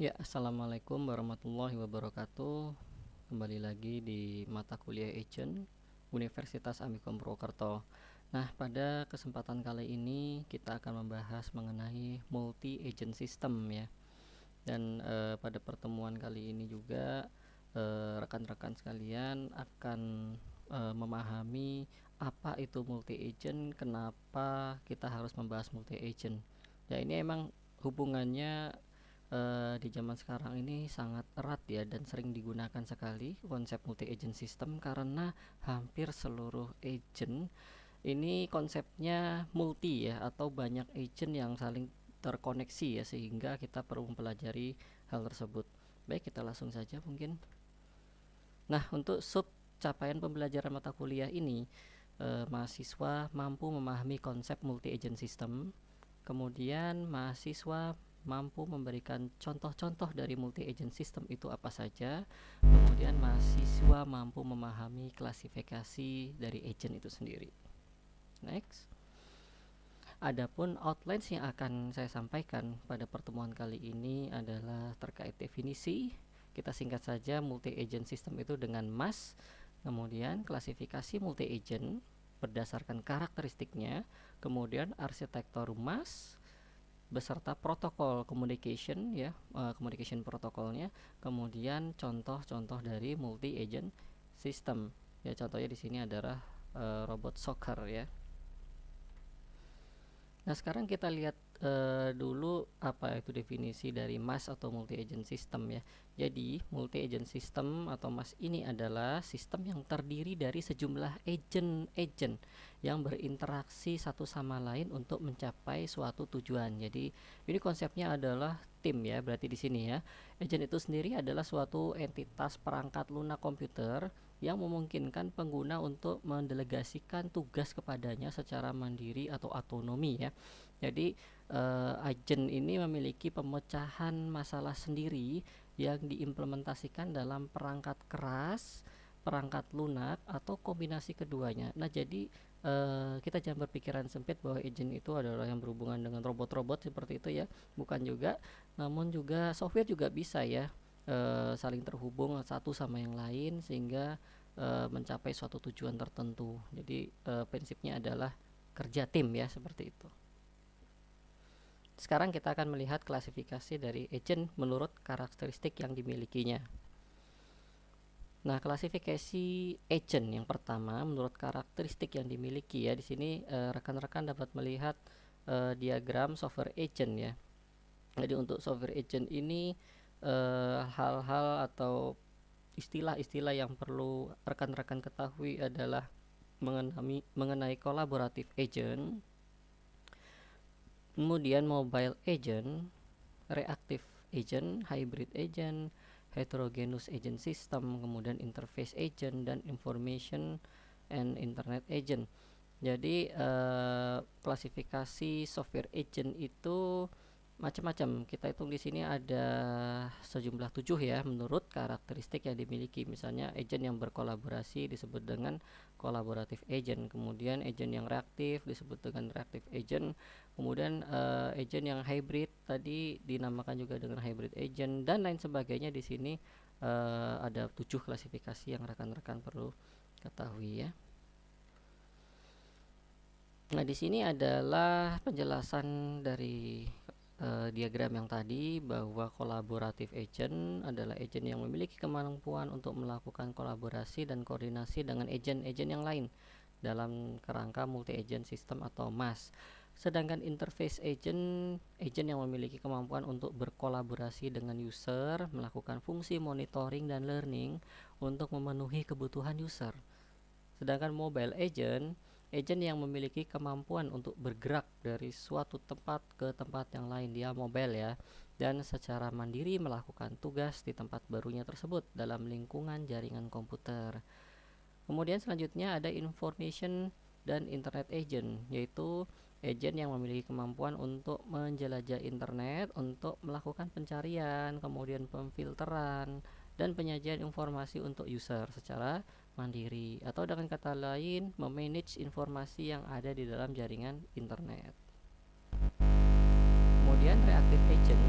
Ya, assalamualaikum warahmatullahi wabarakatuh. Kembali lagi di mata kuliah Agent Universitas Amikom Purwokerto. Nah, pada kesempatan kali ini kita akan membahas mengenai multi agent system ya. Dan pada pertemuan kali ini juga rekan-rekan sekalian akan memahami apa itu multi agent, kenapa kita harus membahas multi agent. Ya, ini emang hubungannya di zaman sekarang ini sangat erat ya, dan sering digunakan sekali konsep multi agent system karena hampir seluruh agent ini konsepnya multi ya, atau banyak agent yang saling terkoneksi ya, sehingga kita perlu mempelajari hal tersebut. Baik, kita langsung saja mungkin. Nah, untuk sub capaian pembelajaran mata kuliah ini, mahasiswa mampu memahami konsep multi agent system. Kemudian mahasiswa mampu memberikan contoh-contoh dari multi agent system itu apa saja. Kemudian mahasiswa mampu memahami klasifikasi dari agent itu sendiri. Next. Adapun outlines yang akan saya sampaikan pada pertemuan kali ini adalah terkait definisi. Kita singkat saja multi agent system itu dengan MAS. Kemudian klasifikasi multi agent berdasarkan karakteristiknya, kemudian arsitektur MAS beserta protokol communication ya, communication protokolnya, kemudian contoh-contoh dari multi agent system. Ya, contohnya di sini adalah robot soccer ya. Nah, sekarang kita lihat dulu apa itu definisi dari MAS atau multi agent system ya. Jadi, multi agent system atau MAS ini adalah sistem yang terdiri dari sejumlah agent-agent yang berinteraksi satu sama lain untuk mencapai suatu tujuan. Jadi, ini konsepnya adalah tim ya, berarti di sini ya. Agent itu sendiri adalah suatu entitas perangkat lunak komputer yang memungkinkan pengguna untuk mendelegasikan tugas kepadanya secara mandiri atau otonomi ya. Jadi agent ini memiliki pemecahan masalah sendiri yang diimplementasikan dalam perangkat keras, perangkat lunak, atau kombinasi keduanya. Nah, jadi kita jangan berpikiran sempit bahwa agent itu adalah yang berhubungan dengan robot-robot seperti itu ya, bukan juga. Namun juga software juga bisa ya saling terhubung satu sama yang lain sehingga mencapai suatu tujuan tertentu. Jadi prinsipnya adalah kerja tim ya, seperti itu. Sekarang kita akan melihat klasifikasi dari agent menurut karakteristik yang dimilikinya. Nah, klasifikasi agent yang pertama menurut karakteristik yang dimiliki ya. Di sini rekan-rekan dapat melihat diagram software agent ya. Jadi untuk software agent ini hal-hal atau istilah-istilah yang perlu rekan-rekan ketahui adalah mengenai kolaboratif agent, kemudian mobile agent, reactive agent, hybrid agent, heterogeneous agent system, kemudian interface agent, dan information and internet agent. Jadi klasifikasi software agent itu macam-macam. Kita hitung di sini ada sejumlah 7 ya menurut karakteristik yang dimiliki. Misalnya agent yang berkolaborasi disebut dengan collaborative agent, kemudian agent yang reaktif disebut dengan reactive agent, kemudian agent yang hybrid tadi dinamakan juga dengan hybrid agent, dan lain sebagainya. Di sini ada 7 klasifikasi yang rekan-rekan perlu ketahui ya. Nah, di sini adalah penjelasan dari diagram yang tadi, bahwa kolaboratif agent adalah agent yang memiliki kemampuan untuk melakukan kolaborasi dan koordinasi dengan agent-agent yang lain dalam kerangka multi agent system atau MAS. Sedangkan interface agent, agent yang memiliki kemampuan untuk berkolaborasi dengan user, melakukan fungsi monitoring dan learning untuk memenuhi kebutuhan user. Sedangkan mobile agent, agent yang memiliki kemampuan untuk bergerak dari suatu tempat ke tempat yang lain, dia mobile ya, dan secara mandiri melakukan tugas di tempat barunya tersebut dalam lingkungan jaringan komputer. Kemudian selanjutnya ada information dan internet agent, yaitu agent yang memiliki kemampuan untuk menjelajah internet untuk melakukan pencarian, kemudian pemfilteran, dan penyajian informasi untuk user secara mandiri, atau dengan kata lain memanage informasi yang ada di dalam jaringan internet. Kemudian reactive agent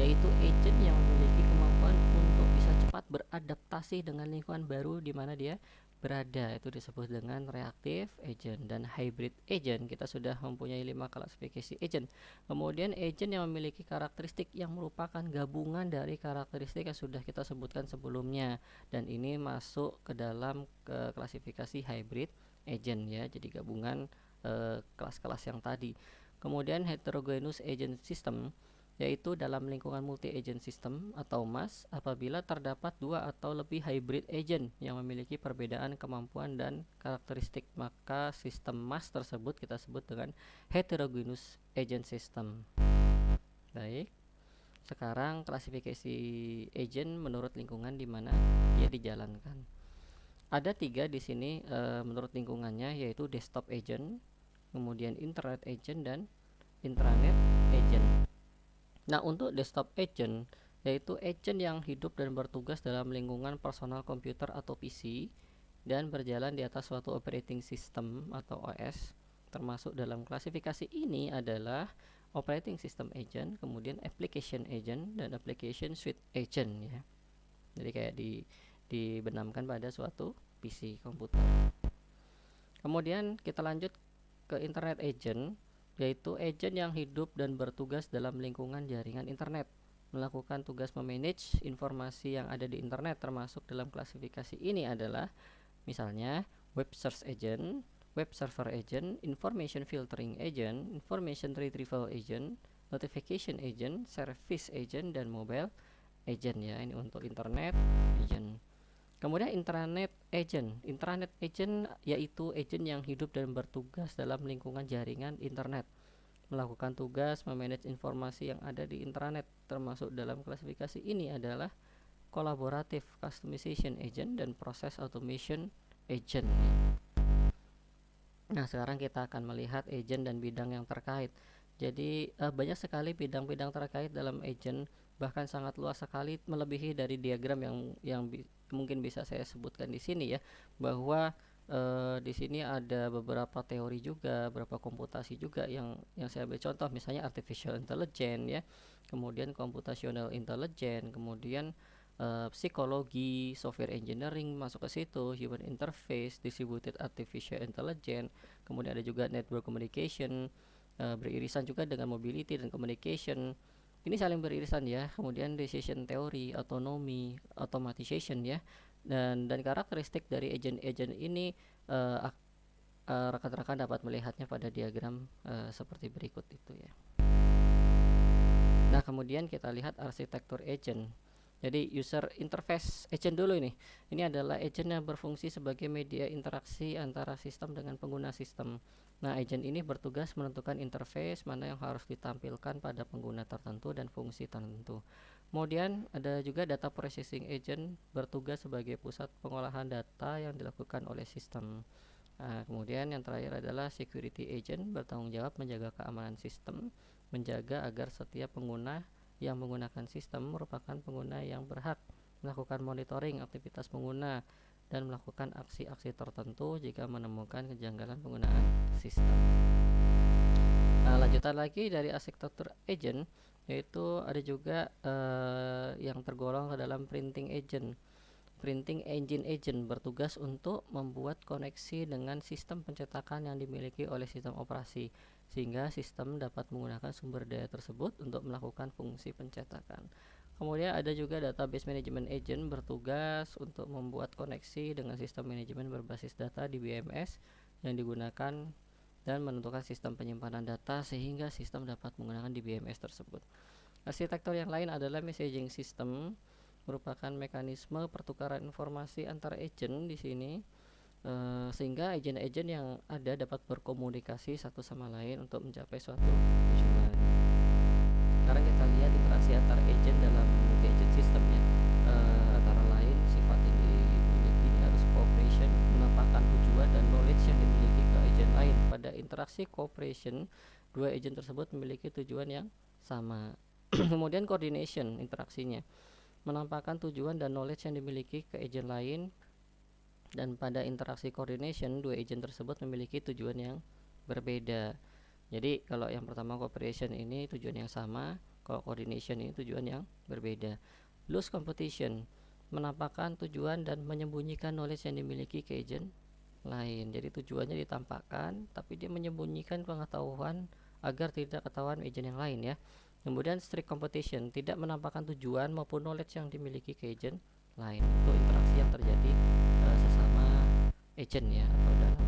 yaitu agent yang memiliki kemampuan untuk bisa cepat beradaptasi dengan lingkungan baru di mana dia berada. Itu disebut dengan reactive agent. Dan hybrid agent, kita sudah mempunyai 5 klasifikasi agent. Kemudian agent yang memiliki karakteristik yang merupakan gabungan dari karakteristik yang sudah kita sebutkan sebelumnya, dan ini masuk ke dalam klasifikasi hybrid agent ya, jadi gabungan kelas-kelas yang tadi. Kemudian heterogeneous agent system, yaitu dalam lingkungan multi-agent system atau MAS apabila terdapat 2 atau lebih hybrid agent yang memiliki perbedaan kemampuan dan karakteristik, maka sistem MAS tersebut kita sebut dengan heterogeneous agent system. Baik, sekarang klasifikasi agent menurut lingkungan di mana dia dijalankan. Ada 3 di sini menurut lingkungannya, yaitu desktop agent, kemudian internet agent, dan intranet agent. Nah, untuk desktop agent, yaitu agent yang hidup dan bertugas dalam lingkungan personal komputer atau PC dan berjalan di atas suatu operating system atau OS. Termasuk dalam klasifikasi ini adalah operating system agent, kemudian application agent, dan application suite agent ya. Jadi kayak dibenamkan pada suatu PC komputer. Kemudian kita lanjut ke internet agent, yaitu agent yang hidup dan bertugas dalam lingkungan jaringan internet, melakukan tugas memanage informasi yang ada di internet. Termasuk dalam klasifikasi ini adalah misalnya web search agent, web server agent, information filtering agent, information retrieval agent, notification agent, service agent, dan mobile agent ya. Ini untuk internet agent. Kemudian intranet agent. Intranet agent yaitu agent yang hidup dan bertugas dalam lingkungan jaringan internet, melakukan tugas memanage informasi yang ada di intranet. Termasuk dalam klasifikasi ini adalah collaborative customization agent dan process automation agent. Nah, sekarang kita akan melihat agent dan bidang yang terkait. Jadi banyak sekali bidang-bidang terkait dalam agent, bahkan sangat luas sekali, melebihi dari diagram yang mungkin bisa saya sebutkan di sini ya, bahwa di sini ada beberapa teori juga, beberapa komputasi juga yang saya ambil contoh, misalnya artificial intelligence ya, kemudian computational intelligence, kemudian psikologi, software engineering masuk ke situ, human interface, distributed artificial intelligence, kemudian ada juga network communication, beririsan juga dengan mobility dan communication. Ini saling beririsan ya. Kemudian decision theory, autonomy, automatization ya. Dan karakteristik dari agent-agent ini rekan-rekan dapat melihatnya pada diagram seperti berikut itu ya. Nah, kemudian kita lihat arsitektur agent. Jadi user interface agent dulu ini. Ini adalah agent yang berfungsi sebagai media interaksi antara sistem dengan pengguna sistem. Nah, agent ini bertugas menentukan interface mana yang harus ditampilkan pada pengguna tertentu dan fungsi tertentu. Kemudian ada juga data processing agent, bertugas sebagai pusat pengolahan data yang dilakukan oleh sistem. Nah, kemudian yang terakhir adalah security agent, bertanggung jawab menjaga keamanan sistem, menjaga agar setiap pengguna yang menggunakan sistem merupakan pengguna yang berhak, melakukan monitoring aktivitas pengguna, dan melakukan aksi-aksi tertentu jika menemukan kejanggalan penggunaan sistem. Nah, lanjutan lagi dari arsitektur agent, yaitu ada juga yang tergolong ke dalam printing agent. Printing engine agent bertugas untuk membuat koneksi dengan sistem pencetakan yang dimiliki oleh sistem operasi, sehingga sistem dapat menggunakan sumber daya tersebut untuk melakukan fungsi pencetakan. Kemudian ada juga database management agent, bertugas untuk membuat koneksi dengan sistem manajemen berbasis data di BMS yang digunakan dan menentukan sistem penyimpanan data sehingga sistem dapat menggunakan di BMS tersebut. Arsitektur yang lain adalah messaging system, merupakan mekanisme pertukaran informasi antar agent di sini, sehingga agent-agent yang ada dapat berkomunikasi satu sama lain untuk mencapai suatu tujuan. Sekarang kita lihat interaksi antar agent dalam multi-agent system ya. Antara lain sifat yang dimiliki harus cooperation, menampakkan tujuan dan knowledge yang dimiliki ke agent lain. Pada interaksi cooperation, dua agent tersebut memiliki tujuan yang sama. Kemudian coordination interaksinya, menampakkan tujuan dan knowledge yang dimiliki ke agent lain, dan pada interaksi coordination dua agent tersebut memiliki tujuan yang berbeda. Jadi kalau yang pertama cooperation ini tujuan yang sama, coordination, ini tujuan yang berbeda. Loose competition, menampakkan tujuan dan menyembunyikan knowledge yang dimiliki ke agent lain. Jadi tujuannya ditampakkan, tapi dia menyembunyikan pengetahuan agar tidak ketahuan agent yang lain ya. Kemudian strict competition, tidak menampakkan tujuan maupun knowledge yang dimiliki ke agent lain. Itu interaksi yang terjadi sesama agent ya, atau dalam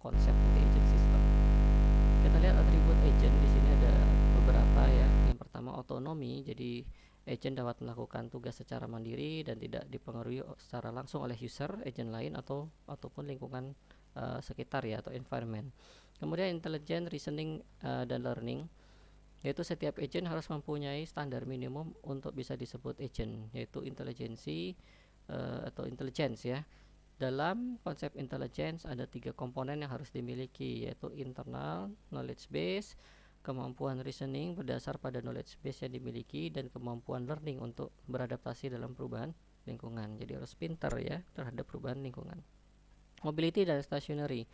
konsep multi-agent system. Kita lihat atribut agent di sini ada beberapa ya. Yang pertama otonomi, jadi agent dapat melakukan tugas secara mandiri dan tidak dipengaruhi secara langsung oleh user, agent lain ataupun lingkungan sekitar ya, atau environment. Kemudian intelligent, reasoning, dan learning, yaitu setiap agent harus mempunyai standar minimum untuk bisa disebut agent, yaitu intelijensi atau intelligence ya. Dalam konsep intelligence ada 3 komponen yang harus dimiliki, yaitu internal knowledge base, kemampuan reasoning berdasar pada knowledge base yang dimiliki, dan kemampuan learning untuk beradaptasi dalam perubahan lingkungan. Jadi harus pintar ya terhadap perubahan lingkungan. Mobility dan stationary,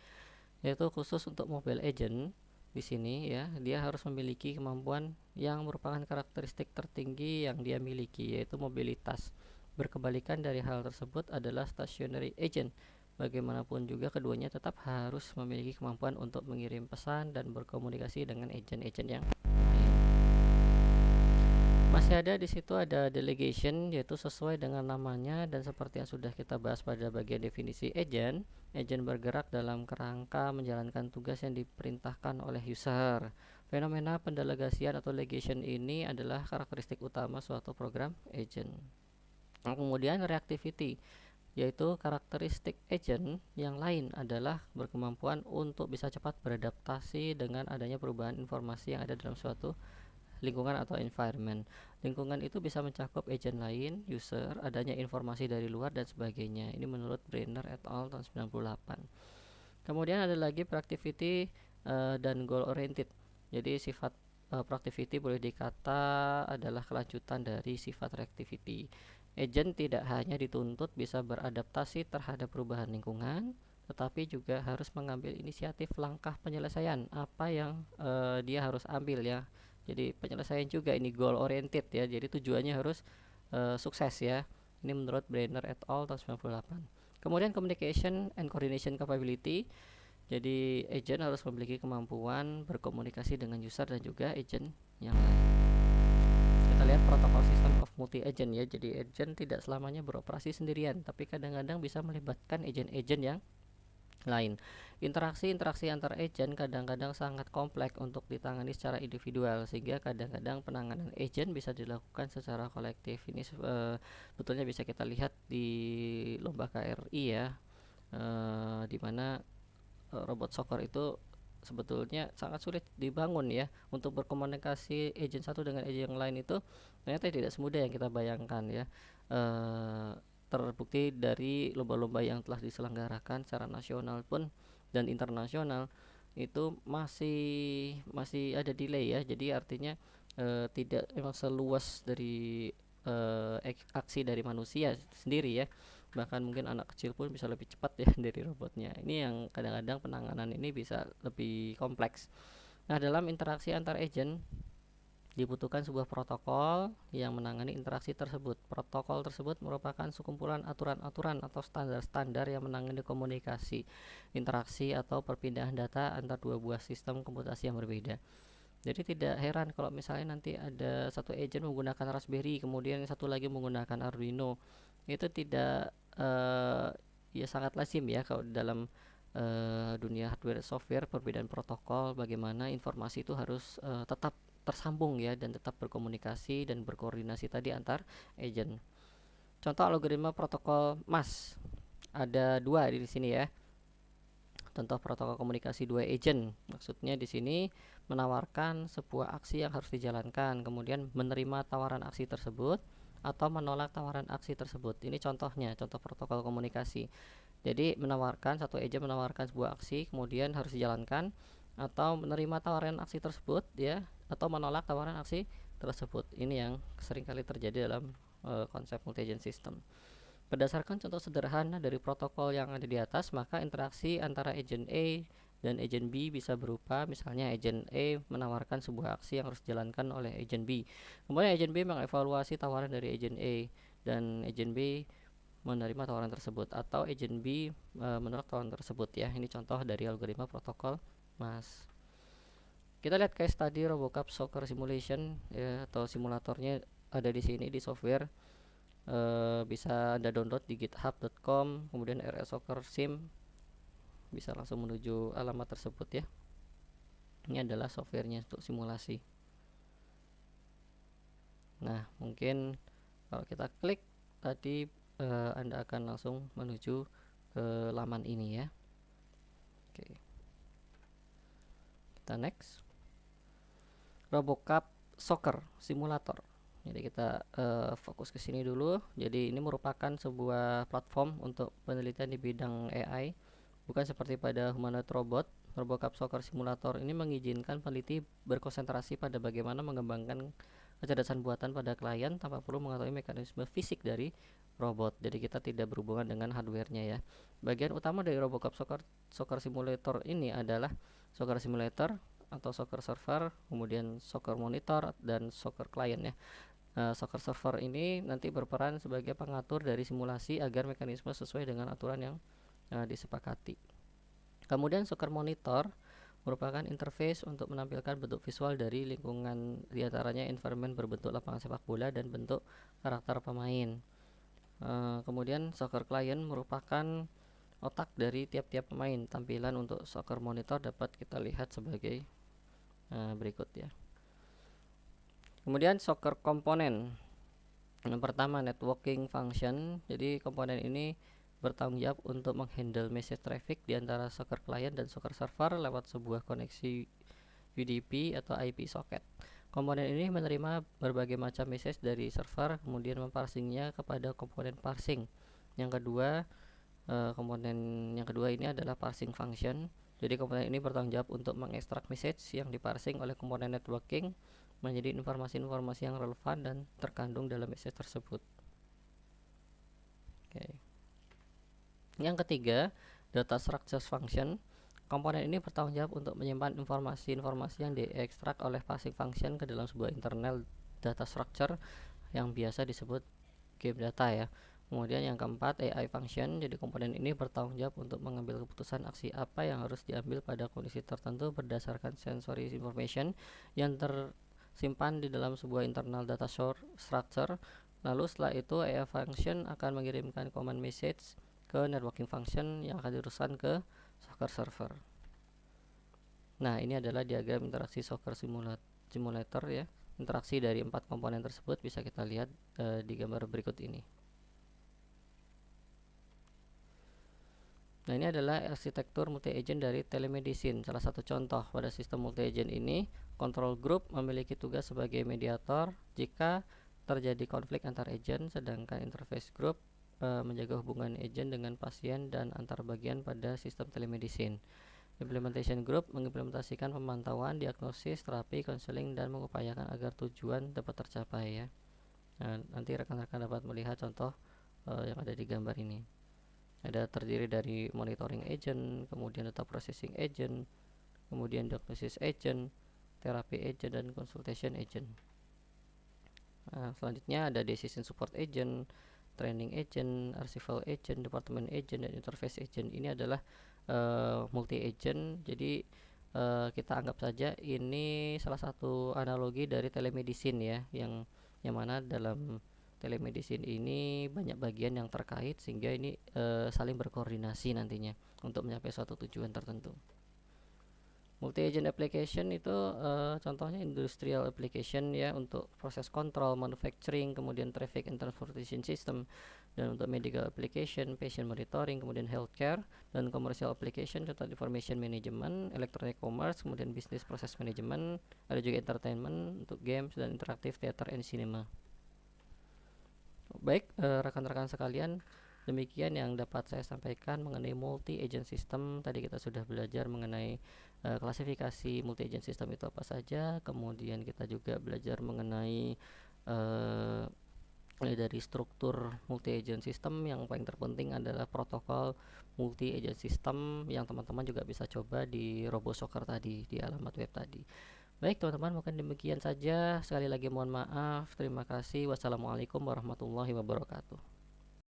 yaitu khusus untuk mobile agent di sini ya, dia harus memiliki kemampuan yang merupakan karakteristik tertinggi yang dia miliki, yaitu mobilitas. Berkebalikan dari hal tersebut adalah stationary agent. Bagaimanapun juga keduanya tetap harus memiliki kemampuan untuk mengirim pesan dan berkomunikasi dengan agent-agent yang lain. Masih ada di situ ada delegation, yaitu sesuai dengan namanya dan seperti yang sudah kita bahas pada bagian definisi agent. Agent bergerak dalam kerangka menjalankan tugas yang diperintahkan oleh user. Fenomena pendelegasian atau legation ini adalah karakteristik utama suatu program agent. Kemudian reactivity, yaitu karakteristik agent yang lain adalah berkemampuan untuk bisa cepat beradaptasi dengan adanya perubahan informasi yang ada dalam suatu lingkungan atau environment. Lingkungan itu bisa mencakup agent lain, user, adanya informasi dari luar, dan sebagainya. Ini menurut Brenner et al. Tahun 98. Kemudian ada lagi proactivity dan goal oriented. Jadi sifat proactivity boleh dikata adalah kelanjutan dari sifat reactivity. Agent tidak hanya dituntut bisa beradaptasi terhadap perubahan lingkungan, tetapi juga harus mengambil inisiatif langkah penyelesaian apa yang dia harus ambil ya. Jadi penyelesaian juga ini goal oriented ya. Jadi tujuannya harus sukses ya. Ini menurut Brenner et al. Tahun 98. Kemudian communication and coordination capability. Jadi agent harus memiliki kemampuan berkomunikasi dengan user dan juga agent yang lain. Kita lihat protokol system of multi agent ya. Jadi agent tidak selamanya beroperasi sendirian, tapi kadang-kadang bisa melibatkan agent-agent yang lain. Interaksi antar agent kadang-kadang sangat kompleks untuk ditangani secara individual, sehingga kadang-kadang penanganan agent bisa dilakukan secara kolektif. Ini sebetulnya bisa kita lihat di lomba KRI ya, di mana robot soccer itu sebetulnya sangat sulit dibangun ya. Untuk berkomunikasi agent satu dengan agent yang lain itu ternyata tidak semudah yang kita bayangkan ya. Terbukti dari lomba-lomba yang telah diselenggarakan secara nasional pun dan internasional itu masih ada delay ya. Jadi artinya tidak memang seluas dari aksi dari manusia sendiri ya. Bahkan mungkin anak kecil pun bisa lebih cepat ya dari robotnya. Ini yang kadang-kadang penanganan ini bisa lebih kompleks. Nah, dalam interaksi antar agent dibutuhkan sebuah protokol yang menangani interaksi tersebut. Protokol tersebut merupakan sekumpulan aturan-aturan atau standar-standar yang menangani komunikasi, interaksi, atau perpindahan data antar dua buah sistem komputasi yang berbeda. Jadi tidak heran kalau misalnya nanti ada satu agent menggunakan Raspberry, kemudian satu lagi menggunakan Arduino. Itu tidak ya sangat lazim ya kalau dalam dunia hardware software. Perbedaan protokol bagaimana informasi itu harus tetap tersambung ya, dan tetap berkomunikasi dan berkoordinasi tadi antar agent. Contoh algoritma protokol MAS ada 2 di sini ya. Contoh protokol komunikasi 2 agent, maksudnya di sini menawarkan sebuah aksi yang harus dijalankan, kemudian menerima tawaran aksi tersebut atau menolak tawaran aksi tersebut. Ini contohnya, contoh protokol komunikasi. Jadi satu agent menawarkan sebuah aksi, kemudian harus dijalankan, atau menerima tawaran aksi tersebut ya, atau menolak tawaran aksi tersebut. Ini yang seringkali terjadi dalam konsep multi-agent system. Berdasarkan contoh sederhana dari protokol yang ada di atas, maka interaksi antara agent A dan agent B bisa berupa misalnya agent A menawarkan sebuah aksi yang harus dijalankan oleh agent B. Kemudian agent B mengevaluasi tawaran dari agent A dan agent B menerima tawaran tersebut, atau agent B menolak tawaran tersebut ya. Ini contoh dari algoritma protokol MAS. Kita lihat case study RoboCup Soccer Simulation ya, atau simulatornya ada di sini di software. Bisa Anda download di github.com, kemudian RS Soccer Sim, bisa langsung menuju alamat tersebut ya. Ini adalah softwarenya untuk simulasi. Nah, mungkin kalau kita klik tadi Anda akan langsung menuju ke laman ini ya. Oke, kita next. RoboCup Soccer Simulator. Jadi kita fokus ke sini dulu. Jadi ini merupakan sebuah platform untuk penelitian di bidang AI. Bukan seperti pada humanoid robot. RoboCup Soccer Simulator ini mengizinkan peneliti berkonsentrasi pada bagaimana mengembangkan kecerdasan buatan pada klien tanpa perlu mengetahui mekanisme fisik dari robot. Jadi kita tidak berhubungan dengan hardware-nya ya. Bagian utama dari RoboCup Soccer Simulator ini adalah Soccer Simulator atau soccer server, kemudian soccer monitor dan soccer client ya. Soccer server ini nanti berperan sebagai pengatur dari simulasi agar mekanisme sesuai dengan aturan yang disepakati. Kemudian soccer monitor merupakan interface untuk menampilkan bentuk visual dari lingkungan, diantaranya environment berbentuk lapangan sepak bola dan bentuk karakter pemain. Kemudian soccer client merupakan otak dari tiap-tiap pemain. Tampilan untuk soccer monitor dapat kita lihat sebagai berikut ya. Kemudian soccer komponen. Yang pertama networking function. Jadi komponen ini bertanggung jawab untuk menghandle message traffic di antara soccer client dan soccer server lewat sebuah koneksi UDP atau IP socket. Komponen ini menerima berbagai macam message dari server, kemudian memparsingnya kepada komponen parsing. Yang kedua, komponen yang kedua ini adalah parsing function. Jadi komponen ini bertanggung jawab untuk mengekstrak message yang diparsing oleh komponen networking menjadi informasi-informasi yang relevan dan terkandung dalam message tersebut. Oke. Yang ketiga, data structures function. Komponen ini bertanggung jawab untuk menyimpan informasi-informasi yang diekstrak oleh parsing function ke dalam sebuah internal data structure yang biasa disebut game data ya. Kemudian yang keempat, AI function. Jadi komponen ini bertanggung jawab untuk mengambil keputusan aksi apa yang harus diambil pada kondisi tertentu berdasarkan sensory information yang tersimpan di dalam sebuah internal data structure. Lalu setelah itu AI function akan mengirimkan command message ke networking function yang akan dirusan ke soccer server. Nah, ini adalah diagram interaksi soccer simulator ya. Interaksi dari 4 komponen tersebut bisa kita lihat di gambar berikut ini. Nah, ini adalah arsitektur multi-agent dari telemedicine. Salah satu contoh pada sistem multi-agent ini, control group memiliki tugas sebagai mediator jika terjadi konflik antar agent, sedangkan interface group menjaga hubungan agent dengan pasien dan antar bagian pada sistem telemedicine. Implementation group mengimplementasikan pemantauan, diagnosis, terapi, konseling, dan mengupayakan agar tujuan dapat tercapai ya. Nah, nanti rekan-rekan dapat melihat contoh yang ada di gambar ini. Ada terdiri dari monitoring agent, kemudian data processing agent, kemudian diagnosis agent, terapi agent, dan consultation agent. Selanjutnya ada decision support agent, training agent, archival agent, department agent, dan interface agent. Ini adalah multi agent. Jadi kita anggap saja ini salah satu analogi dari telemedicine ya, yang mana dalam telemedicine ini banyak bagian yang terkait sehingga ini saling berkoordinasi nantinya untuk mencapai suatu tujuan tertentu. Multi agent application itu contohnya industrial application ya, untuk proses control, manufacturing, kemudian traffic and transportation system, dan untuk medical application, patient monitoring, kemudian healthcare, dan commercial application contoh information management, electronic commerce, kemudian business process management, ada juga entertainment untuk games dan interactive theater and cinema. Baik, rekan-rekan sekalian, demikian yang dapat saya sampaikan mengenai multi agent system. Tadi kita sudah belajar mengenai klasifikasi multi agent system itu apa saja. Kemudian kita juga belajar mengenai mulai dari struktur multi agent system. Yang paling terpenting adalah protokol multi agent system yang teman-teman juga bisa coba di RoboSoccer tadi, di alamat web tadi. Baik teman-teman, mungkin demikian saja. Sekali lagi mohon maaf. Terima kasih. Wassalamualaikum warahmatullahi wabarakatuh.